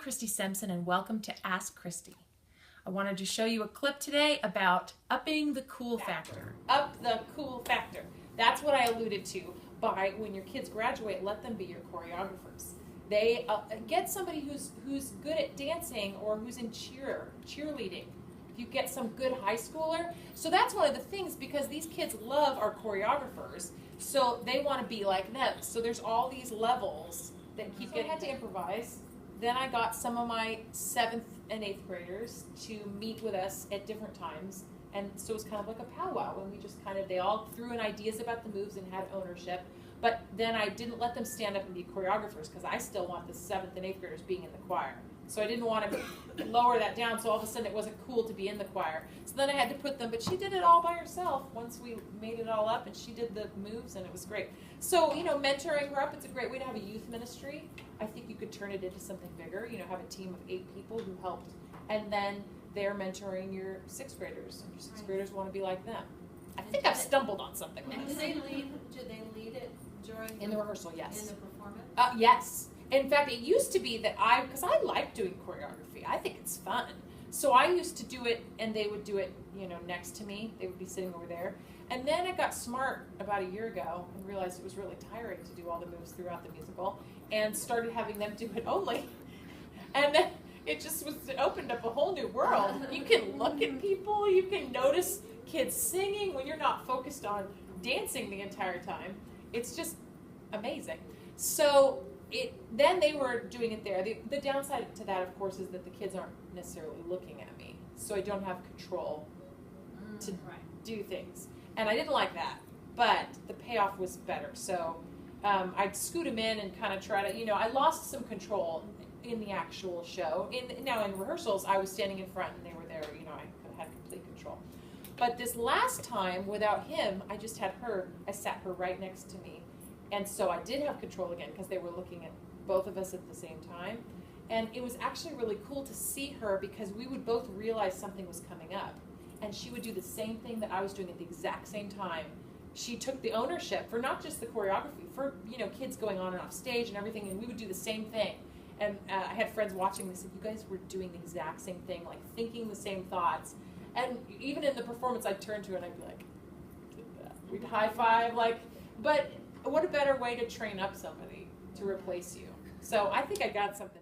Christy Simpson and welcome to Ask Christy. I wanted to show you a clip today about upping the cool factor. Up the cool factor. That's what I alluded to by when your kids graduate, let them be your choreographers. They get somebody who's good at dancing or who's in cheerleading. You get some good high schooler. So that's one of the things, because these kids love our choreographers, so they want to be like them. So there's all these levels that keep getting. I had to improvise. Then I got some of my 7th and 8th graders to meet with us at different times. And so it was kind of like a powwow when we just they all threw in ideas about the moves and had ownership. But then I didn't let them stand up and be choreographers because I still want the 7th and 8th graders being in the choir. So I didn't want to lower that down, so all of a sudden it wasn't cool to be in the choir. So then I had to put them, but she did it all by herself once we made it all up, and she did the moves, and it was great. So, mentoring her up, it's a great way to have a youth ministry. I think you could turn it into something bigger, have a team of 8 people who helped, and then they're mentoring your 6th graders, and your 6th graders want to be like them. I think I've stumbled on something. And do they lead it during in the rehearsal? Yes. In the performance? Yes. In fact, it used to be that because I like doing choreography. I think it's fun. So I used to do it, and they would do it, next to me. They would be sitting over there. And then I got smart about a year ago and realized it was really tiring to do all the moves throughout the musical, and started having them do it only. And then it opened up a whole new world. You can look at people. You can notice kids singing when you're not focused on dancing the entire time. It's just amazing. So then they were doing it there. The downside to that, of course, is that the kids aren't necessarily looking at me, so I don't have control to do things. And I didn't like that, but the payoff was better. So I'd scoot them in and kind of try to, I lost some control in the actual show. Now in rehearsals, I was standing in front and they were there. I had complete control. But this last time, without him, I just had her. I sat her right next to me. And so I did have control again because they were looking at both of us at the same time. And it was actually really cool to see her because we would both realize something was coming up. And she would do the same thing that I was doing at the exact same time. She took the ownership for not just the choreography, for kids going on and off stage and everything, and we would do the same thing. And I had friends watching this, and you guys were doing the exact same thing, like thinking the same thoughts. And even in the performance, I'd turn to her and I'd be like, we'd high five, but what a better way to train up somebody to replace you. So I think I got something.